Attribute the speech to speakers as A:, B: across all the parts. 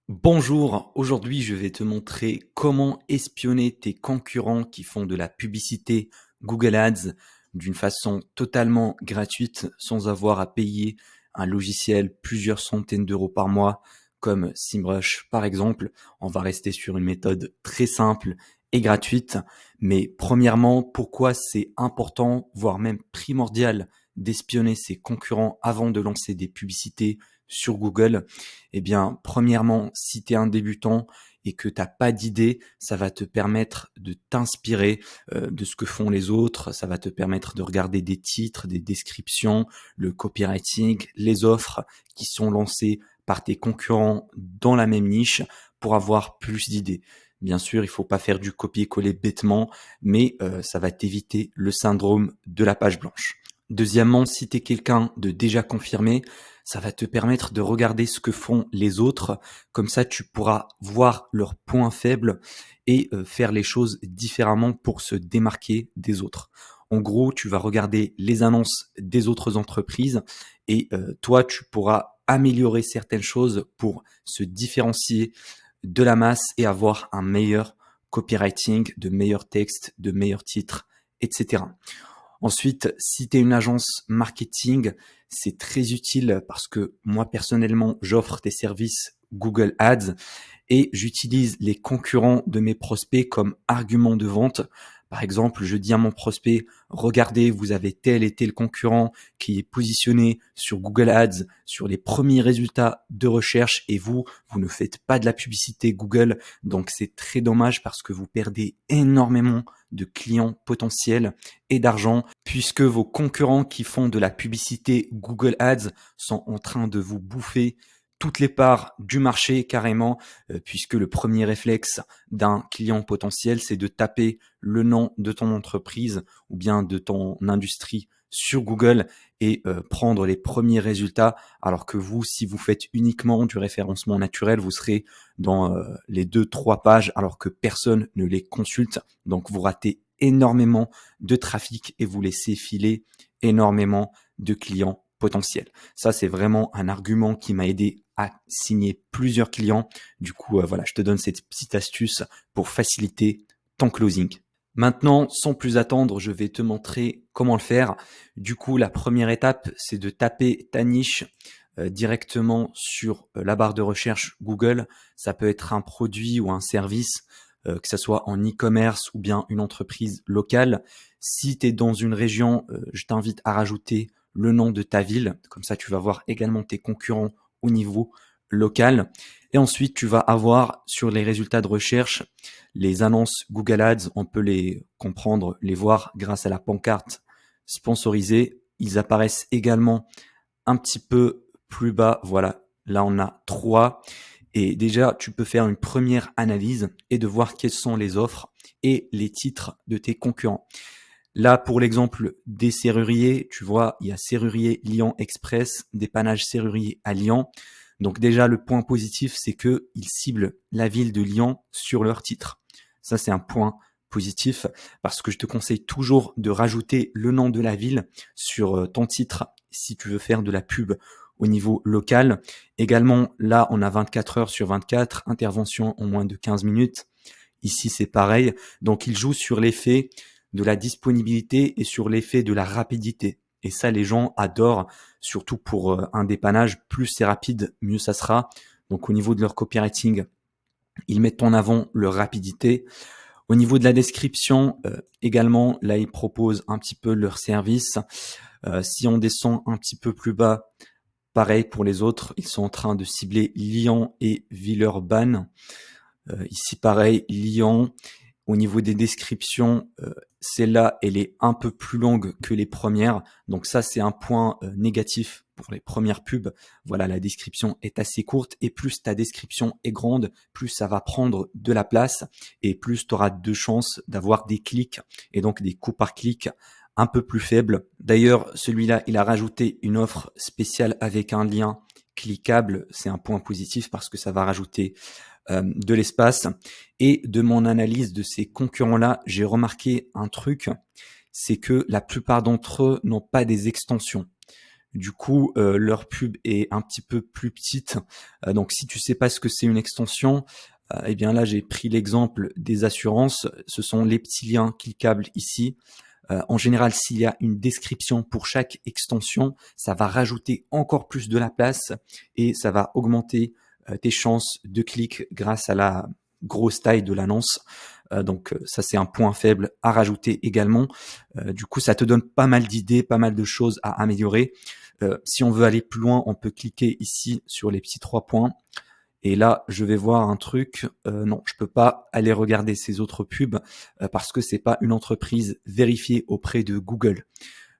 A: Bonjour, aujourd'hui je vais te montrer comment espionner tes concurrents qui font de la publicité Google Ads d'une façon totalement gratuite sans avoir à payer un logiciel plusieurs centaines d'euros par mois comme SEMrush par exemple. On va rester sur une méthode très simple et gratuite. Mais premièrement, pourquoi c'est important, voire même primordial d'espionner ses concurrents avant de lancer des publicités sur Google? Eh bien, premièrement, si tu es un débutant et que tu as pas d'idée, ça va te permettre de t'inspirer de ce que font les autres. Ça va te permettre de regarder des titres, des descriptions, le copywriting, les offres qui sont lancées par tes concurrents dans la même niche pour avoir plus d'idées. Bien sûr, il faut pas faire du copier-coller bêtement, mais ça va t'éviter le syndrome de la page blanche. Deuxièmement, si tu es quelqu'un de déjà confirmé, ça va te permettre de regarder ce que font les autres. Comme ça, tu pourras voir leurs points faibles et faire les choses différemment pour se démarquer des autres. En gros, tu vas regarder les annonces des autres entreprises et toi, tu pourras améliorer certaines choses pour se différencier de la masse et avoir un meilleur copywriting, de meilleurs textes, de meilleurs titres, etc. Ensuite, si tu es une agence marketing, c'est très utile parce que moi personnellement, j'offre des services Google Ads et j'utilise les concurrents de mes prospects comme argument de vente. Par exemple, je dis à mon prospect, regardez, vous avez tel et tel concurrent qui est positionné sur Google Ads, sur les premiers résultats de recherche et vous ne faites pas de la publicité Google. Donc c'est très dommage parce que vous perdez énormément de clients potentiels et d'argent puisque vos concurrents qui font de la publicité Google Ads sont en train de vous bouffer toutes les parts du marché carrément, puisque le premier réflexe d'un client potentiel, c'est de taper le nom de ton entreprise ou bien de ton industrie sur Google et prendre les premiers résultats, alors que vous, si vous faites uniquement du référencement naturel, vous serez dans les 2-3 pages, alors que personne ne les consulte. Donc vous ratez énormément de trafic et vous laissez filer énormément de clients potentiels. Ça, c'est vraiment un argument qui m'a aidé à signer plusieurs clients. Du coup, voilà, je te donne cette petite astuce pour faciliter ton closing. Maintenant, sans plus attendre, je vais te montrer comment le faire. Du coup, la première étape, c'est de taper ta niche directement sur la barre de recherche Google. Ça peut être un produit ou un service, que ce soit en e-commerce ou bien une entreprise locale. Si tu es dans une région, je t'invite à rajouter le nom de ta ville. Comme ça, tu vas voir également tes concurrents au niveau local. Et ensuite, tu vas avoir sur les résultats de recherche les annonces Google Ads. On peut les comprendre, les voir grâce à la pancarte sponsorisée. Ils apparaissent également un petit peu plus bas. Voilà, là on a 3. Et déjà, tu peux faire une première analyse et de voir quelles sont les offres et les titres de tes concurrents. Là, pour l'exemple des serruriers, tu vois, il y a serrurier Lyon Express, dépannage serrurier à Lyon. Donc déjà, le point positif, c'est que ils ciblent la ville de Lyon sur leur titre. Ça, c'est un point positif parce que je te conseille toujours de rajouter le nom de la ville sur ton titre si tu veux faire de la pub au niveau local. Également, là, on a 24 heures sur 24, intervention en moins de 15 minutes. Ici, c'est pareil. Donc, il joue sur l'effet de la disponibilité et sur l'effet de la rapidité. Et ça, les gens adorent, surtout pour un dépannage. Plus c'est rapide, mieux ça sera. Donc, au niveau de leur copywriting, ils mettent en avant leur rapidité. Au niveau de la description, également, là, ils proposent un petit peu leur service. Si on descend un petit peu plus bas, pareil pour les autres, ils sont en train de cibler Lyon et Villeurbanne. Ici, pareil, Lyon. Au niveau des descriptions, celle-là, elle est un peu plus longue que les premières. Donc ça, c'est un point négatif pour les premières pubs. Voilà, la description est assez courte et plus ta description est grande, plus ça va prendre de la place et plus tu auras de chances d'avoir des clics et donc des coûts par clic un peu plus faibles. D'ailleurs, celui-là, il a rajouté une offre spéciale avec un lien cliquable. C'est un point positif parce que ça va rajouter de l'espace. Et de mon analyse de ces concurrents-là, j'ai remarqué un truc, c'est que la plupart d'entre eux n'ont pas des extensions. Du coup, leur pub est un petit peu plus petite. Donc si tu sais pas ce que c'est une extension, eh bien là, j'ai pris l'exemple des assurances. Ce sont les petits liens cliquables ici. En général, s'il y a une description pour chaque extension, ça va rajouter encore plus de la place et ça va augmenter tes chances de clic grâce à la grosse taille de l'annonce. Donc ça, c'est un point faible à rajouter également. Du coup, ça te donne pas mal d'idées, pas mal de choses à améliorer. Si on veut aller plus loin, on peut cliquer ici sur les petits 3 points. Et là, je vais voir un truc. Non, je peux pas aller regarder ces autres pubs parce que c'est pas une entreprise vérifiée auprès de Google.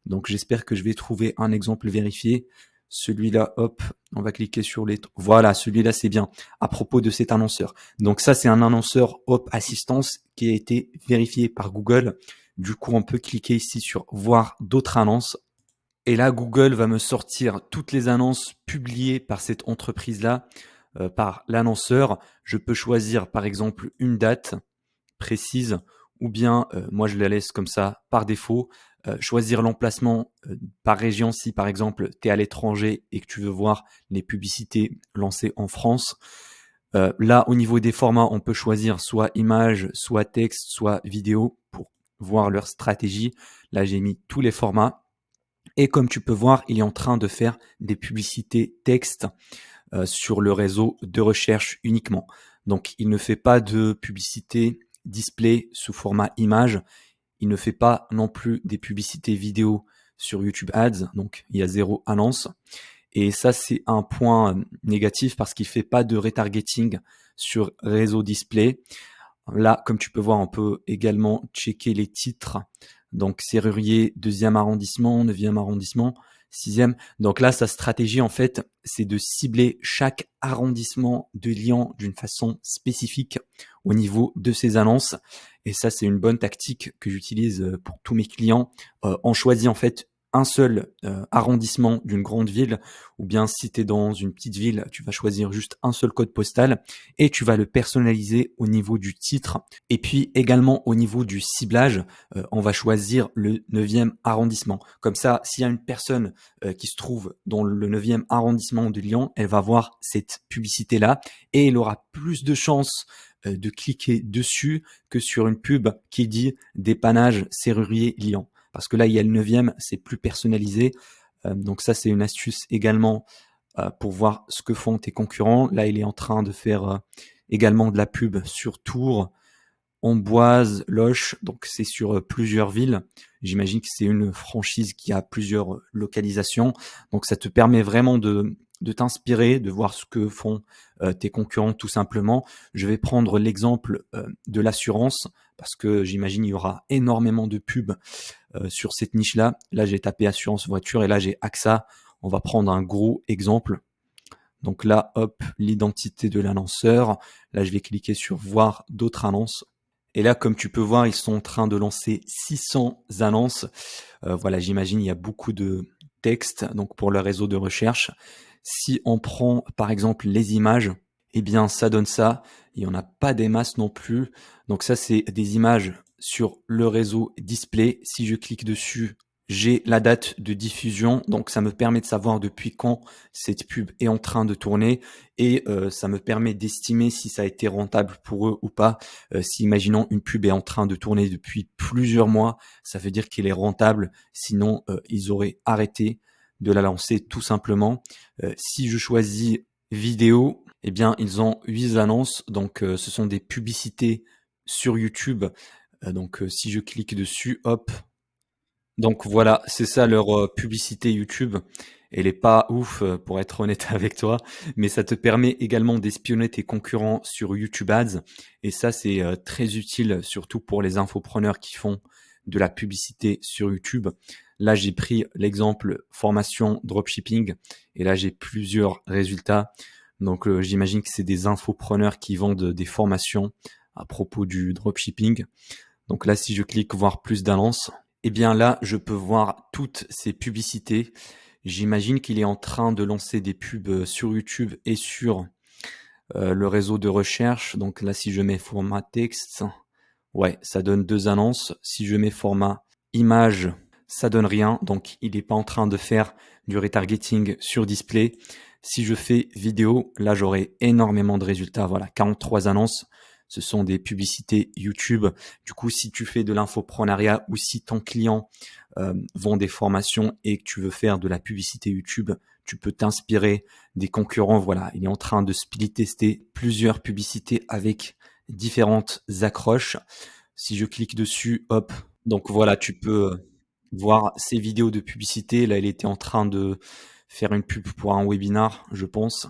A: Donc, j'espère que je vais trouver un exemple vérifié. Celui-là, hop, on va cliquer sur les... Voilà, celui-là, c'est bien. À propos de cet annonceur. Donc ça, c'est un annonceur Hop Assistance qui a été vérifié par Google. Du coup, on peut cliquer ici sur voir d'autres annonces. Et là, Google va me sortir toutes les annonces publiées par cette entreprise-là, par l'annonceur. Je peux choisir, par exemple, une date précise ou bien, moi, je la laisse comme ça par défaut. Choisir l'emplacement par région si, par exemple, tu es à l'étranger et que tu veux voir les publicités lancées en France. Là, au niveau des formats, on peut choisir soit image, soit texte, soit vidéo pour voir leur stratégie. Là, j'ai mis tous les formats. Et comme tu peux voir, il est en train de faire des publicités texte sur le réseau de recherche uniquement. Donc, il ne fait pas de publicité display sous format image. Il ne fait pas non plus des publicités vidéo sur YouTube Ads. Donc, il y a 0 annonce. Et ça, c'est un point négatif parce qu'il fait pas de retargeting sur réseau display. Là, comme tu peux voir, on peut également checker les titres. Donc, serrurier, 2e arrondissement, 9e arrondissement, 6e. Donc là, sa stratégie, en fait, c'est de cibler chaque arrondissement de Lyon d'une façon spécifique au niveau de ses annonces. Et ça, c'est une bonne tactique que j'utilise pour tous mes clients. On choisit en fait un seul arrondissement d'une grande ville, ou bien si tu es dans une petite ville, tu vas choisir juste un seul code postal et tu vas le personnaliser au niveau du titre. Et puis également au niveau du ciblage, on va choisir le 9e arrondissement. Comme ça, s'il y a une personne qui se trouve dans le 9e arrondissement de Lyon, elle va voir cette publicité-là et elle aura plus de chances de cliquer dessus que sur une pub qui dit dépannage serrurier Lyon. Parce que là, il y a le 9e, c'est plus personnalisé. Donc ça, c'est une astuce également pour voir ce que font tes concurrents. Là, il est en train de faire également de la pub sur Tours, Amboise, Loches. Donc c'est sur plusieurs villes. J'imagine que c'est une franchise qui a plusieurs localisations. Donc ça te permet vraiment de t'inspirer, de voir ce que font tes concurrents tout simplement. Je vais prendre l'exemple de l'assurance parce que j'imagine il y aura énormément de pubs sur cette niche-là. Là, j'ai tapé assurance voiture et là, j'ai AXA. On va prendre un gros exemple. Donc là, hop, l'identité de l'annonceur. Là, je vais cliquer sur voir d'autres annonces. Et là, comme tu peux voir, ils sont en train de lancer 600 annonces. Voilà, j'imagine il y a beaucoup de texte donc pour le réseau de recherche. Si on prend par exemple les images, eh bien ça donne ça. Il n'y en a pas des masses non plus. Donc ça, c'est des images sur le réseau display. Si je clique dessus, j'ai la date de diffusion. Donc ça me permet de savoir depuis quand cette pub est en train de tourner et ça me permet d'estimer si ça a été rentable pour eux ou pas. Si imaginons une pub est en train de tourner depuis plusieurs mois, ça veut dire qu'elle est rentable. Sinon, ils auraient arrêté de la lancer tout simplement. Si je choisis vidéo, eh bien, ils ont 8 annonces. Donc, ce sont des publicités sur YouTube. Donc, si je clique dessus, hop. Donc voilà, c'est ça leur publicité YouTube. Elle est pas ouf pour être honnête avec toi, mais ça te permet également d'espionner tes concurrents sur YouTube Ads. Et ça, c'est très utile, surtout pour les infopreneurs qui font de la publicité sur YouTube. Là, j'ai pris l'exemple formation dropshipping et là, j'ai plusieurs résultats. Donc, j'imagine que c'est des infopreneurs qui vendent des formations à propos du dropshipping. Donc là, si je clique voir plus d'annonces, eh bien là, je peux voir toutes ces publicités. J'imagine qu'il est en train de lancer des pubs sur YouTube et sur le réseau de recherche. Donc là, si je mets format texte, ouais, ça donne 2 annonces. Si je mets format image, ça donne rien. Donc, il n'est pas en train de faire du retargeting sur display. Si je fais vidéo, là, j'aurai énormément de résultats. Voilà, 43 annonces. Ce sont des publicités YouTube. Du coup, si tu fais de l'infoprenariat ou si ton client vend des formations et que tu veux faire de la publicité YouTube, tu peux t'inspirer des concurrents. Voilà, il est en train de split tester plusieurs publicités avec différentes accroches. Si je clique dessus, hop, donc voilà, tu peux voir ces vidéos de publicité. Là, il était en train de faire une pub pour un webinar, je pense.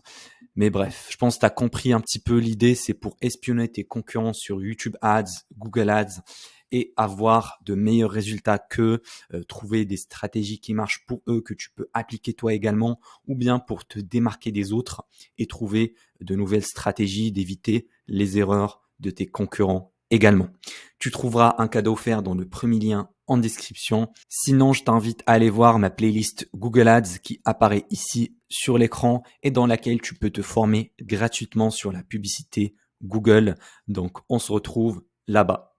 A: Mais bref, je pense que tu as compris un petit peu l'idée. C'est pour espionner tes concurrents sur YouTube Ads, Google Ads et avoir de meilleurs résultats qu'eux, trouver des stratégies qui marchent pour eux, que tu peux appliquer toi également, ou bien pour te démarquer des autres et trouver de nouvelles stratégies, d'éviter les erreurs de tes concurrents également. Tu trouveras un cadeau offert dans le premier lien en description. Sinon, je t'invite à aller voir ma playlist Google Ads qui apparaît ici sur l'écran et dans laquelle tu peux te former gratuitement sur la publicité Google. Donc, on se retrouve là-bas.